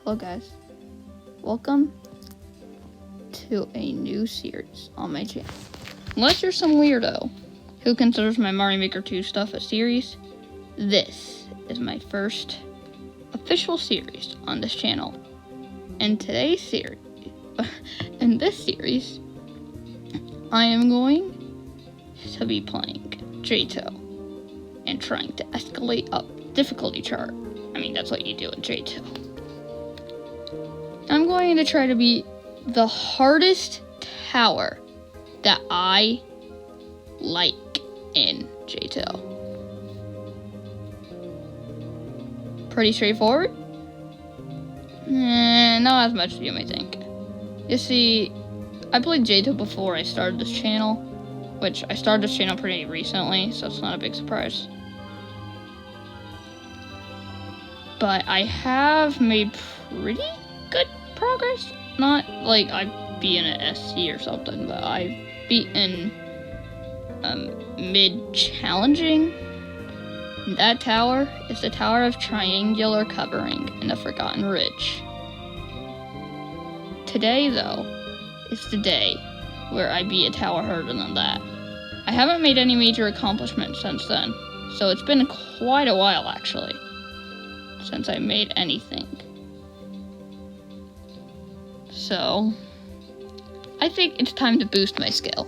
Hello guys, welcome to a new series on my channel. Unless you're some weirdo who considers my Mario Maker 2 stuff a series, this is my first official series on this channel. In this series, I am going to be playing Cata and trying to escalate up difficulty chart. I mean, that's what you do in Cata. I'm going to try to beat the hardest tower that I like in Cata. Pretty straightforward? Not as much as you may think. You see, I played Cata before I started this channel, which I started this channel pretty recently, so it's not a big surprise. But I have made pretty good progress. Not like I've beaten an SC or something, but I've beaten mid-challenging. That tower is the Tower of Triangular Covering in the Forgotten Ridge. Today, though, is the day where I beat a tower harder than that. I haven't made any major accomplishments since then, so it's been quite a while, actually, since I made anything. So, I think it's time to boost my skill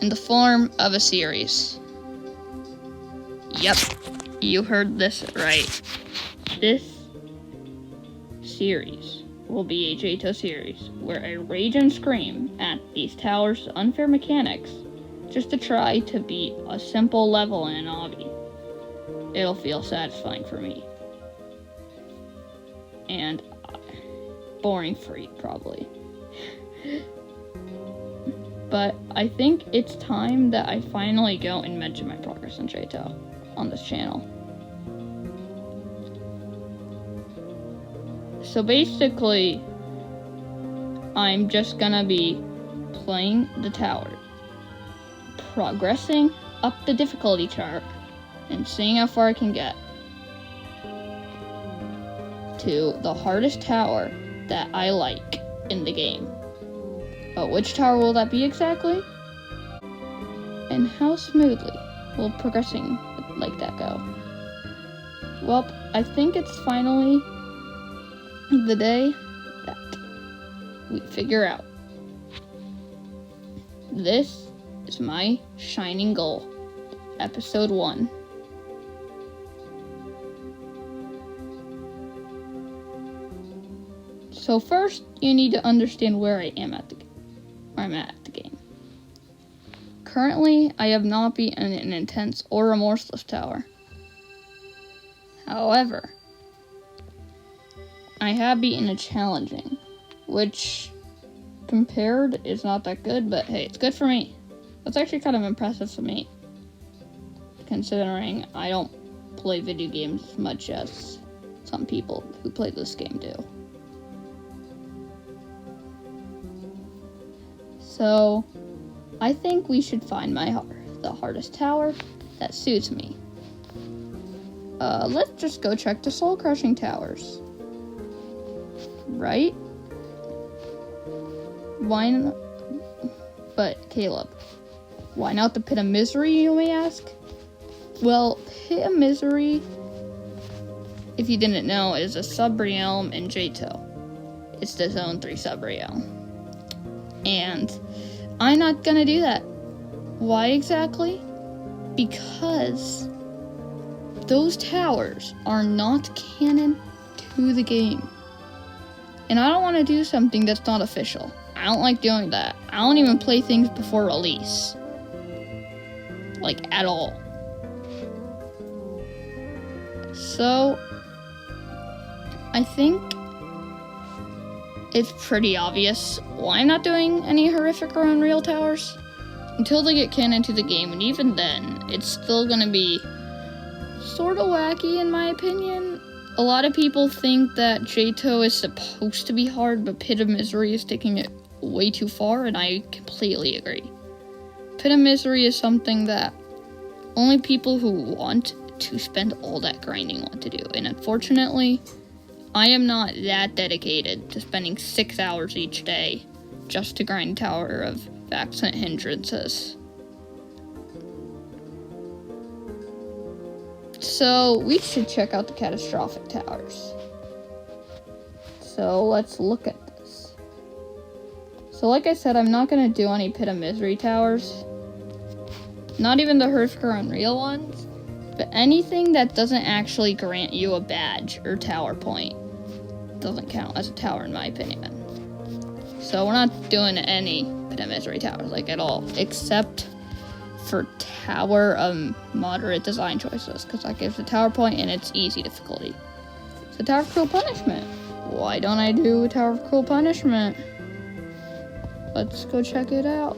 in the form of a series. Yep, you heard this right. This series will be a Cata series where I rage and scream at these towers' unfair mechanics just to try to beat a simple level in an obby. It'll feel satisfying for me. And boring for you, probably. But I think it's time that I finally go and mention my progress in Cata on this channel. So basically, I'm just gonna be playing the tower, progressing up the difficulty chart, and seeing how far I can get to the hardest tower that I like in the game. But which tower will that be exactly? And how smoothly will progressing like that go? Well, I think it's finally the day that we figure out. This is my shining goal, episode 1. So first, you need to understand where I'm at the game. Currently, I have not beaten an intense or remorseless tower. However, I have beaten a challenging, which compared is not that good, but hey, it's good for me. That's actually kind of impressive for me, considering I don't play video games as much as some people who play this game do. So, I think we should find the hardest tower that suits me. Let's just go check the soul-crushing towers. Right? Why not? But, Caleb, why not the Pit of Misery, you may ask? Well, Pit of Misery, if you didn't know, is a sub-realm in Cata. It's the Zone 3 sub-realm. And I'm not gonna do that. Why exactly? Because those towers are not canon to the game. And I don't want to do something that's not official. I don't like doing that. I don't even play things before release. Like, at all. So, I think it's pretty obvious why I'm not doing any horrific or unreal towers until they get canon to the game, and even then, it's still gonna be sort of wacky in my opinion. A lot of people think that Cata is supposed to be hard, but Pit of Misery is taking it way too far, and I completely agree. Pit of Misery is something that only people who want to spend all that grinding want to do, and unfortunately, I am not that dedicated to spending 6 hours each day just to grind Tower of Accent Hindrances. So we should check out the catastrophic towers. So let's look at this. So like I said, I'm not going to do any Pit of Misery towers. Not even the Hershker Unreal ones. But anything that doesn't actually grant you a badge or tower point doesn't count as a tower in my opinion. So we're not doing any Pit of Misery towers, like at all. Except for Tower of Moderate Design Choices. Because that gives a tower point and it's easy difficulty. So Tower of Cruel Punishment. Why don't I do a Tower of Cruel Punishment? Let's go check it out.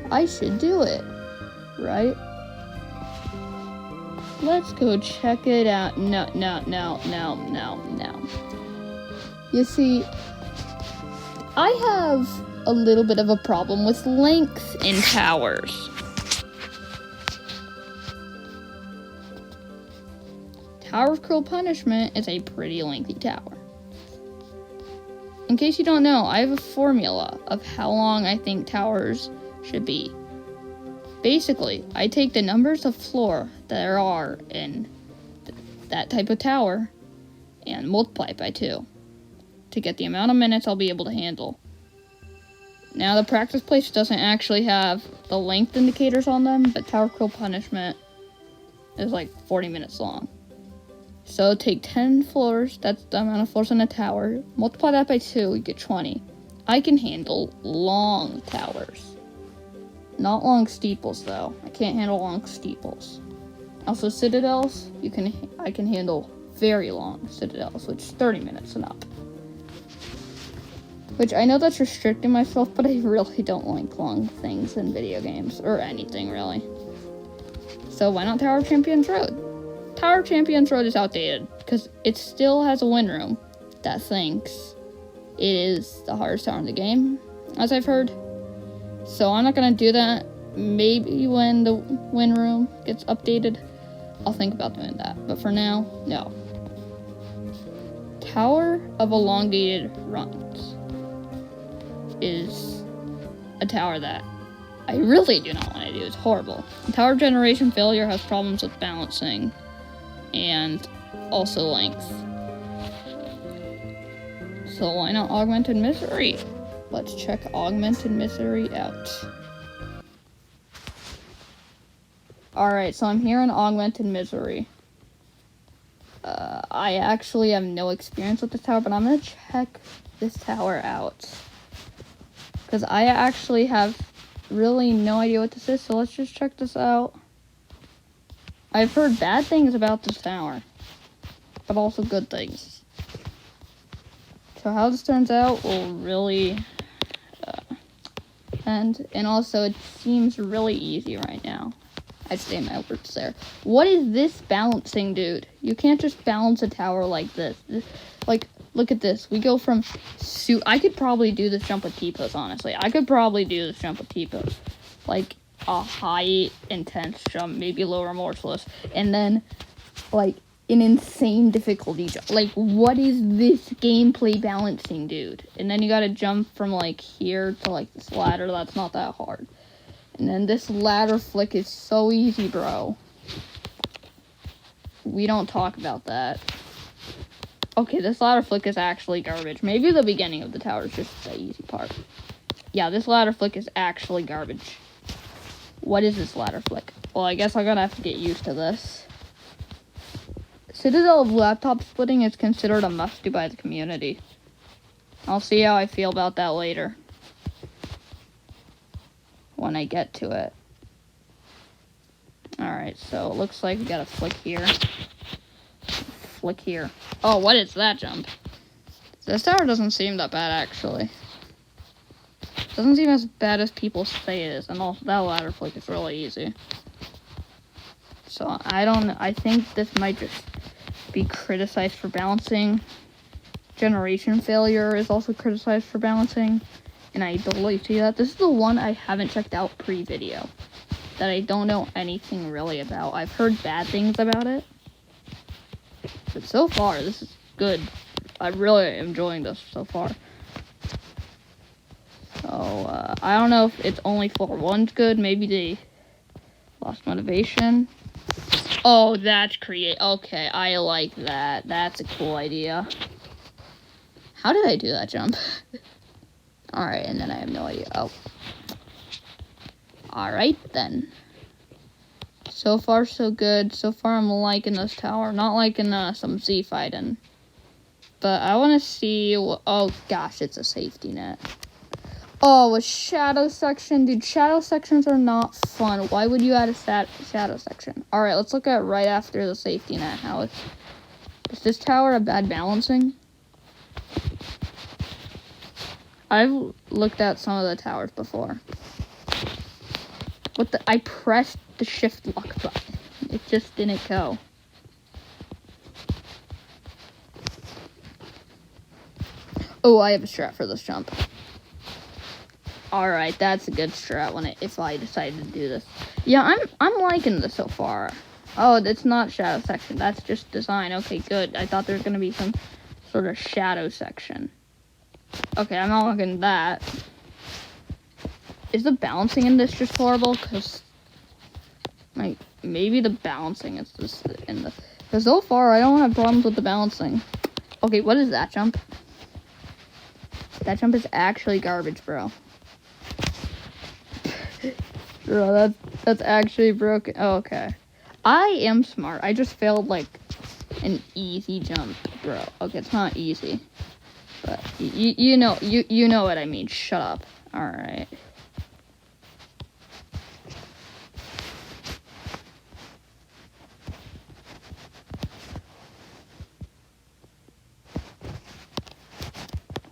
I should do it, right? Let's go check it out. No. You see, I have a little bit of a problem with length in towers. Tower of Cruel Punishment is a pretty lengthy tower. In case you don't know, I have a formula of how long I think towers should be. Basically, I take the numbers of floor there are in that type of tower and multiply it by 2 to get the amount of minutes I'll be able to handle. Now, the practice place doesn't actually have the length indicators on them, but Tower of Cruel Punishment is like 40 minutes long. So take 10 floors, that's the amount of floors in a tower, multiply that by 2, you get 20. I can handle long towers. Not long steeples though. I can't handle long steeples. Also citadels, I can handle very long citadels, which is 30 minutes and up. Which I know that's restricting myself, but I really don't like long things in video games, or anything really. So why not Tower of Champions Road? Tower of Champions Road is outdated, because it still has a win room that thinks it is the hardest tower in the game, as I've heard. So I'm not going to do that. Maybe when the win room gets updated, I'll think about doing that. But for now, no. Tower of Elongated Runs is a tower that I really do not want to do. It's horrible. Tower of Generation Failure has problems with balancing and also length. So why not Augmented Misery? Let's check Augmented Misery out. Alright, so I'm here in Augmented Misery. I actually have no experience with this tower, but I'm going to check this tower out. Because I actually have really no idea what this is, so let's just check this out. I've heard bad things about this tower, but also good things. So how this turns out will really end. And also, it seems really easy right now. I say my words there. What is this balancing, dude? You can't just balance a tower like this. Like, look at this. We go from... I could probably do this jump with T-pose, honestly. I could probably do this jump with T-pose. Like, a high, intense jump, maybe low remorseless. And then, like, an insane difficulty jump. Like, what is this gameplay balancing, dude? And then you gotta jump from, like, here to, like, this ladder. That's not that hard. And then this ladder flick is so easy, bro. We don't talk about that. Okay, this ladder flick is actually garbage. Maybe the beginning of the tower is just the easy part. Yeah, this ladder flick is actually garbage. What is this ladder flick? Well, I guess I'm gonna have to get used to this. Citadel of laptop splitting is considered a must-do by the community. I'll see how I feel about that later. When I get to it. Alright, so it looks like we got a flick here. Flick here. Oh, what is that jump? This tower doesn't seem that bad, actually. Doesn't seem as bad as people say it is. And also, that ladder flick is really easy. So, I think this might just be criticized for balancing. Generation Failure is also criticized for balancing. And I totally see that. This is the one I haven't checked out pre-video. That I don't know anything really about. I've heard bad things about it. But so far, this is good. I'm really enjoying this so far. So, I don't know if it's only floor 1's good. Maybe they lost motivation. Oh, that's okay, I like that. That's a cool idea. How did I do that jump? Alright, and then I have no idea. Oh. Alright, then. So far, so good. So far, I'm liking this tower. Not liking some Z fighting. But I want to see... Oh, gosh, it's a safety net. Oh, a shadow section. Dude, shadow sections are not fun. Why would you add a shadow section? Alright, let's look at right after the safety net. Is this tower a bad balancing? I've looked at some of the towers before. I pressed the shift lock button. It just didn't go. Oh, I have a strat for this jump. Alright, that's a good strat if I decide to do this. Yeah, I'm liking this so far. Oh, it's not shadow section. That's just design. Okay, good. I thought there was going to be some sort of shadow section. Okay, I'm not liking that. Is the balancing in this just horrible? Because, like, maybe the balancing is just in the... Because so far, I don't have problems with the balancing. Okay, what is that jump? That jump is actually garbage, bro. Bro, that's actually broken. Oh, okay. I am smart. I just failed, like, an easy jump, bro. Okay, it's not easy. But you know what I mean. Shut up. Alright.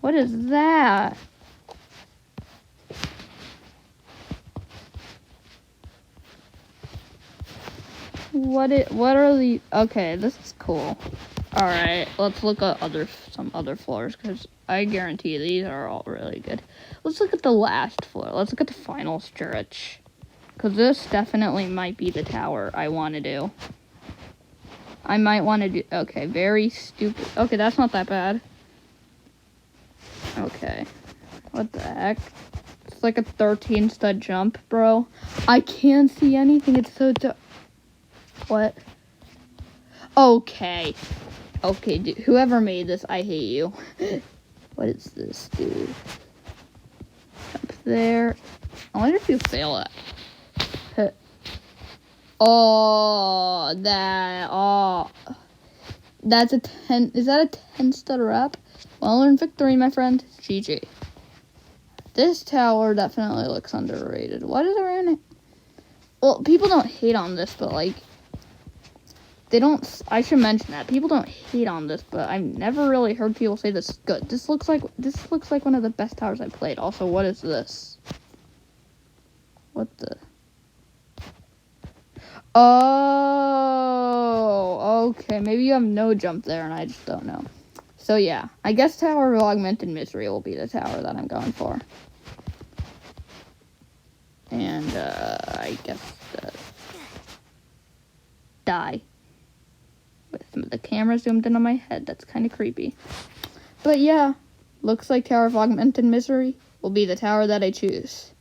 What is that? What are the... Okay, this is cool. Alright, let's look at some other floors, because I guarantee these are all really good. Let's look at the last floor. Let's look at the final stretch. Because this definitely might be the tower I want to do. I might want to do... Okay, very stupid. Okay, that's not that bad. Okay. What the heck? It's like a 13 stud jump, bro. I can't see anything. It's so dark. What? Okay. Okay, dude. Whoever made this, I hate you. What is this, dude? Up there. I wonder if you fail it. Oh, that's a 10. Is that a 10 stud wrap? Well earned victory, my friend. GG. This tower definitely looks underrated. What is there in it? Well, people don't hate on this, but like, they don't. I should mention that people don't hate on this, but I've never really heard people say this is good. This looks like one of the best towers I played. Also, what is this? What the? Oh, okay. Maybe you have no jump there, and I just don't know. So yeah, I guess Tower of Augmented Misery will be the tower that I'm going for. And I guess die. With the camera zoomed in on my head, that's kind of creepy. But yeah, looks like Tower of Augmented Misery will be the tower that I choose.